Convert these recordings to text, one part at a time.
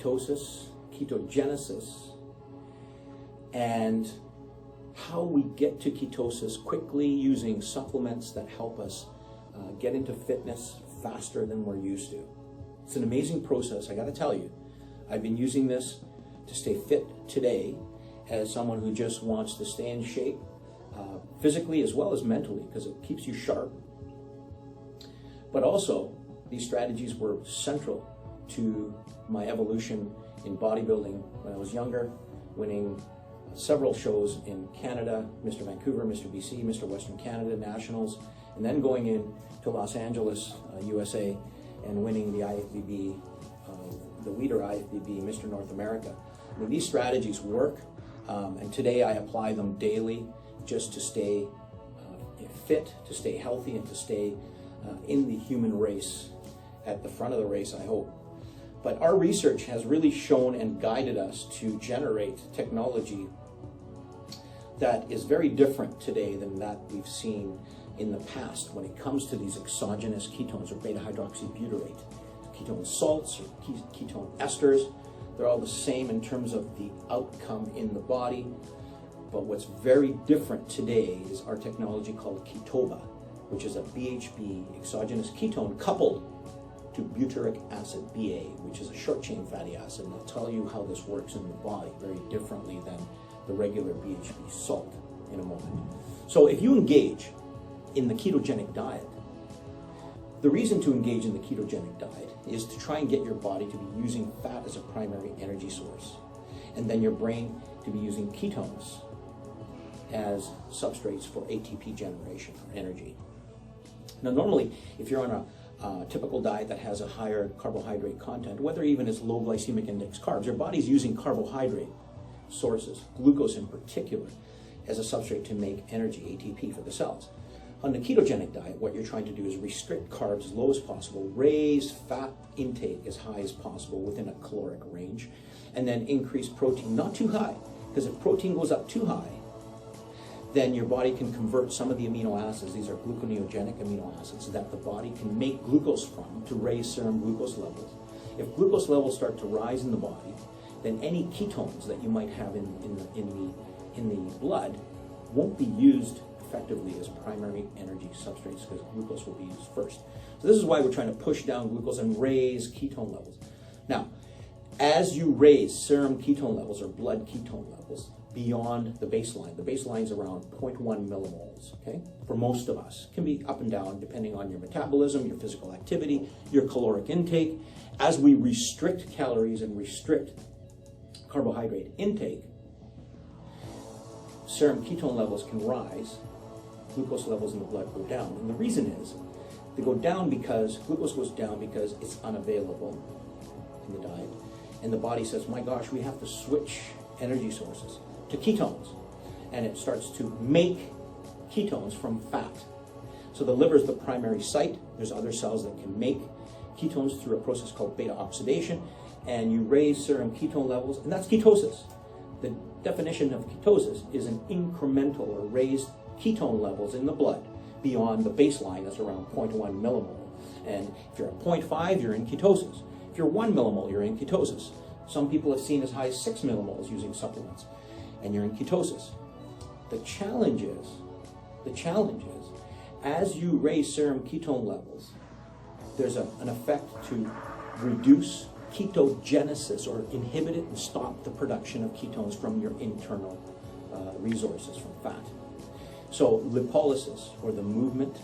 ketosis, ketogenesis, and how we get to ketosis quickly using supplements that help us get into fitness faster than we're used to. It's an amazing process, I gotta tell you. I've been using this to stay fit today as someone who just wants to stay in shape, physically as well as mentally, because it keeps you sharp. But also, these strategies were central to my evolution in bodybuilding when I was younger, winning several shows in Canada, Mr. Vancouver, Mr. BC, Mr. Western Canada Nationals, and then going in to Los Angeles, USA, and winning the IFBB, the Weider IFBB, Mr. North America. I mean, these strategies work, and today I apply them daily just to stay fit, to stay healthy, and to stay in the human race, at the front of the race, I hope. But our research has really shown and guided us to generate technology that is very different today than that we've seen in the past when it comes to these exogenous ketones, or beta-hydroxybutyrate. Ketone salts or ketone esters, they're all the same in terms of the outcome in the body. But what's very different today is our technology called KETOBA, which is a BHB exogenous ketone coupled to butyric acid BA, which is a short chain fatty acid. And I'll tell you how this works in the body very differently than the regular BHB salt in a moment. So if you engage in the ketogenic diet, the reason to engage in the ketogenic diet is to try and get your body to be using fat as a primary energy source, and then your brain to be using ketones as substrates for ATP generation or energy. Now, normally, if you're on a typical diet that has a higher carbohydrate content, whether even it's low glycemic index carbs, your body's using carbohydrate sources, glucose in particular, as a substrate to make energy, ATP, for the cells. On the ketogenic diet, what you're trying to do is restrict carbs as low as possible, raise fat intake as high as possible within a caloric range, and then increase protein, not too high, because if protein goes up too high, then your body can convert some of the amino acids, these are gluconeogenic amino acids, that the body can make glucose from to raise serum glucose levels. If glucose levels start to rise in the body, then any ketones that you might have in the blood won't be used effectively as primary energy substrates, because glucose will be used first. So this is why we're trying to push down glucose and raise ketone levels. Now, as you raise serum ketone levels or blood ketone levels beyond the baseline is around 0.1 millimoles, okay? For most of us. It can be up and down depending on your metabolism, your physical activity, your caloric intake. As we restrict calories and restrict carbohydrate intake, serum ketone levels can rise, glucose levels in the blood go down. And the reason is, they go down because glucose goes down because it's unavailable in the diet. And the body says, my gosh, we have to switch energy sources to ketones. And it starts to make ketones from fat. So the liver is the primary site. There's other cells that can make ketones through a process called beta oxidation. And you raise serum ketone levels, and that's ketosis. The definition of ketosis is an incremental or raised ketone levels in the blood beyond the baseline, that's around 0.1 millimole. And if you're at 0.5, you're in ketosis. If you're 1 millimole, you're in ketosis. Some people have seen as high as 6 millimoles using supplements, and you're in ketosis. The challenge is, as you raise serum ketone levels, there's an effect to reduce ketogenesis, or inhibit it and stop the production of ketones from your internal resources from fat. So lipolysis, or the movement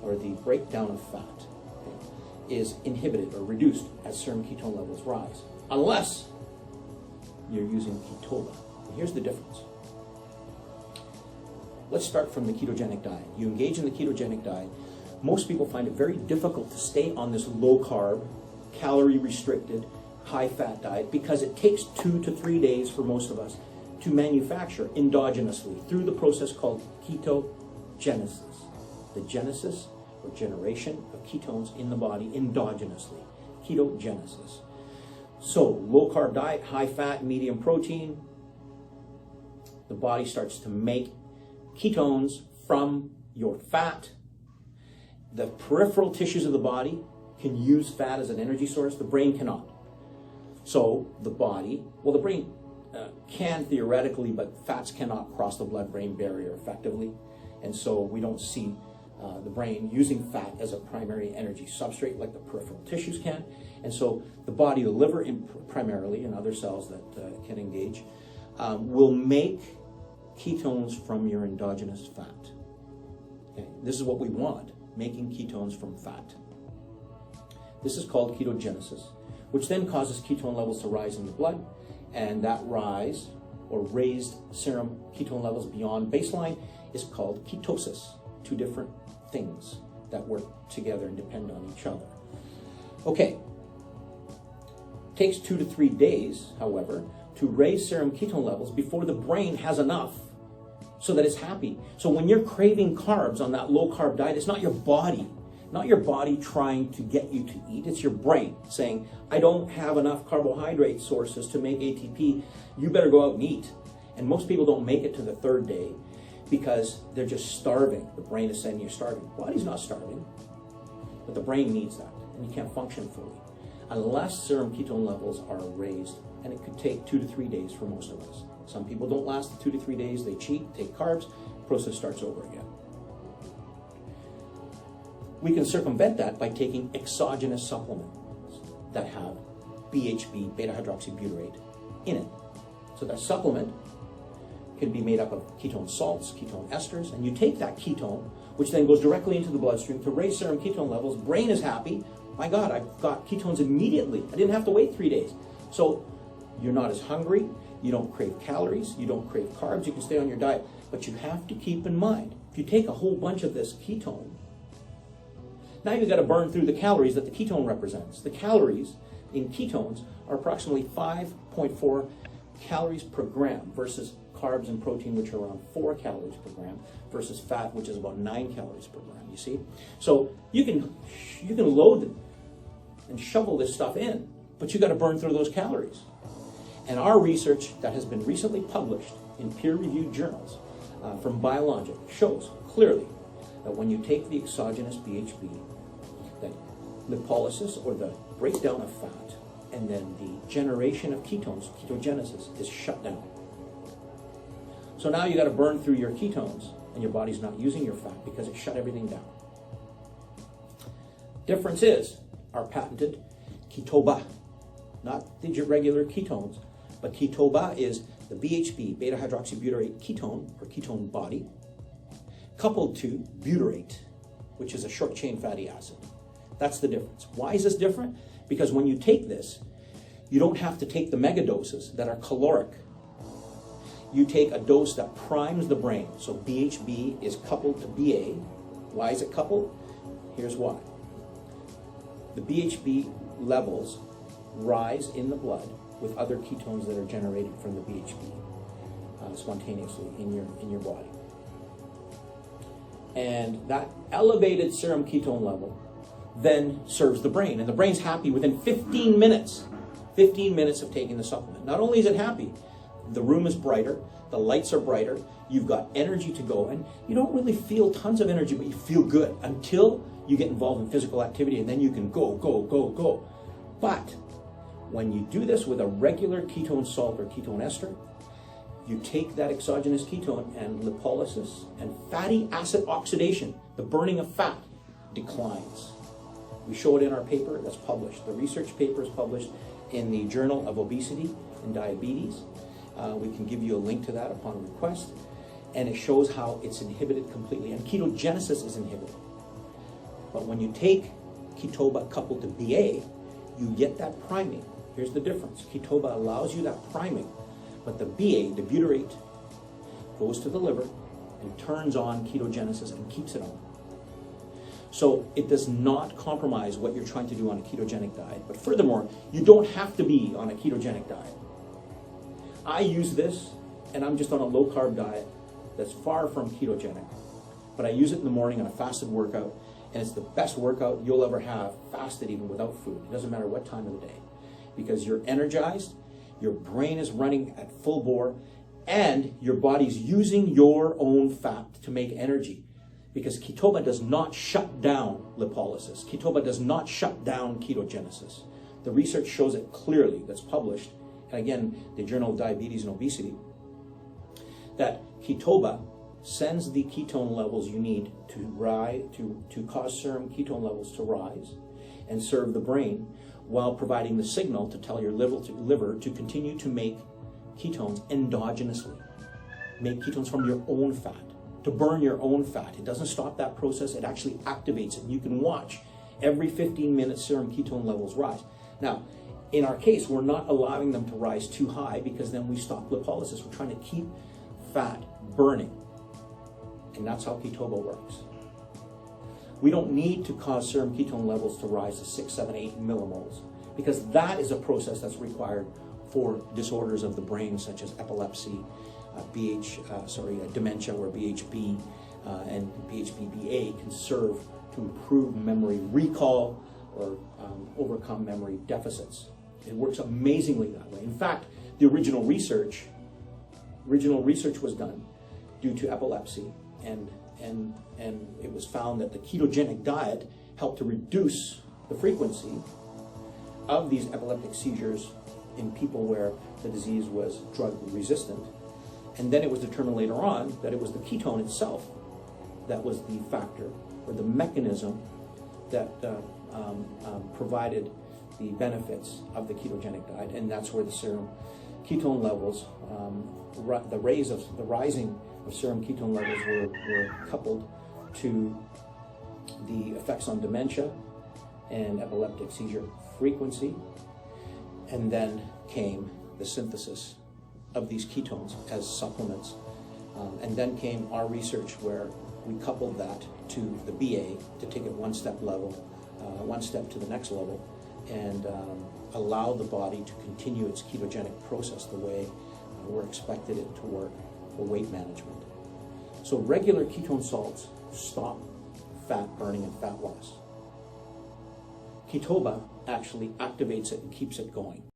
or the breakdown of fat, is inhibited or reduced as serum ketone levels rise, unless you're using KETOBA. And here's the difference. Let's start from the ketogenic diet. You engage in the ketogenic diet. Most people find it very difficult to stay on this low carb, calorie restricted, high fat diet, because it takes 2 to 3 days for most of us to manufacture endogenously through the process called ketogenesis. The genesis or generation of ketones in the body endogenously. Ketogenesis. So low carb diet, high fat, medium protein, the body starts to make ketones from your fat. The peripheral tissues of the body can use fat as an energy source, the brain cannot. So the body, well, the brain can theoretically, but fats cannot cross the blood-brain barrier effectively. And so we don't see the brain using fat as a primary energy substrate like the peripheral tissues can. And so the body, the liver primarily, and other cells that can engage, will make ketones from your endogenous fat. Okay? This is what we want, making ketones from fat. This is called ketogenesis, which then causes ketone levels to rise in the blood, and that rise or raised serum ketone levels beyond baseline is called ketosis. Two different things that work together and depend on each other. Okay. Takes 2 to 3 days, however, to raise serum ketone levels before the brain has enough so that it's happy. So when you're craving carbs on that low carb diet, it's not your body trying to get you to eat. It's your brain saying, I don't have enough carbohydrate sources to make ATP. You better go out and eat. And most people don't make it to the 3rd day because they're just starving. The brain is saying you're starving. The body's not starving, but the brain needs that, and you can't function fully unless serum ketone levels are raised, and it could take 2 to 3 days for most of us. Some people don't last the 2 to 3 days. They cheat, take carbs, process starts over again. We can circumvent that by taking exogenous supplements that have BHB, beta-hydroxybutyrate, in it. So that supplement can be made up of ketone salts, ketone esters, and you take that ketone, which then goes directly into the bloodstream to raise serum ketone levels. Brain is happy. My God, I've got ketones immediately. I didn't have to wait 3 days. So you're not as hungry. You don't crave calories. You don't crave carbs. You can stay on your diet. But you have to keep in mind, if you take a whole bunch of this ketone, now you've got to burn through the calories that the ketone represents. The calories in ketones are approximately 5.4 calories per gram versus carbs and protein, which are around 4 calories per gram, versus fat, which is about 9 calories per gram, you see? So you can load and shovel this stuff in, but you got to burn through those calories. And our research that has been recently published in peer-reviewed journals from Biologic shows clearly that when you take the exogenous BHB, that lipolysis, or the breakdown of fat, and then the generation of ketones, ketogenesis, is shut down. So now you got to burn through your ketones, and your body's not using your fat because it shut everything down. Difference is our patented ketoba, not the regular ketones, but ketoba is the BHB, beta-hydroxybutyrate ketone, or ketone body, coupled to butyrate, which is a short-chain fatty acid. That's the difference. Why is this different? Because when you take this, you don't have to take the mega doses that are caloric. You take a dose that primes the brain. So BHB is coupled to BA. Why is it coupled? Here's why. The BHB levels rise in the blood with other ketones that are generated from the BHB spontaneously in your body. And that elevated serum ketone level then serves the brain. And the brain's happy within 15 minutes. 15 minutes of taking the supplement. Not only is it happy, the room is brighter, the lights are brighter, you've got energy to go, and you don't really feel tons of energy, but you feel good until you get involved in physical activity, and then you can go, go, go, go. But when you do this with a regular ketone salt or ketone ester, you take that exogenous ketone, and lipolysis and fatty acid oxidation, the burning of fat, declines. We show it in our paper that's published. The research paper is published in the Journal of Obesity and Diabetes. We can give you a link to that upon request. And it shows how it's inhibited completely. And ketogenesis is inhibited. But when you take ketoba coupled to BA, you get that priming. Here's the difference. Ketoba allows you that priming. But the BA, the butyrate, goes to the liver and turns on ketogenesis and keeps it on. So it does not compromise what you're trying to do on a ketogenic diet. But furthermore, you don't have to be on a ketogenic diet. I use this, and I'm just on a low-carb diet that's far from ketogenic. But I use it in the morning on a fasted workout, and it's the best workout you'll ever have, fasted even without food. It doesn't matter what time of the day. Because you're energized, your brain is running at full bore, and your body's using your own fat to make energy. Because ketoba does not shut down lipolysis. Ketoba does not shut down ketogenesis. The research shows it clearly, that's published, and again, the Journal of Diabetes and Obesity, that ketoba sends the ketone levels you need to cause serum ketone levels to rise and serve the brain, while providing the signal to tell your liver to continue to make ketones endogenously. Make ketones from your own fat, to burn your own fat. It doesn't stop that process, it actually activates it. You can watch every 15 minutes serum ketone levels rise. Now, in our case, we're not allowing them to rise too high because then we stop lipolysis. We're trying to keep fat burning. And that's how ketoba works. We don't need to cause serum ketone levels to rise to 6, 7, 8 millimoles, because that is a process that's required for disorders of the brain such as epilepsy, dementia, where BHB and BHBBA can serve to improve memory recall or overcome memory deficits. It works amazingly that way. In fact, the original research was done due to epilepsy, and it was found that the ketogenic diet helped to reduce the frequency of these epileptic seizures in people where the disease was drug resistant. And then it was determined later on that it was the ketone itself that was the factor or the mechanism that provided the benefits of the ketogenic diet, and that's where the serum ketone levels, the rising of serum ketone levels were coupled to the effects on dementia and epileptic seizure frequency, and then came the synthesis of these ketones as supplements, and then came our research where we coupled that to the BA to take it one step to the next level, and allow the body to continue its ketogenic process the way we're expected it to work for weight management. So regular ketone salts stop fat burning and fat loss. Ketoba actually activates it and keeps it going.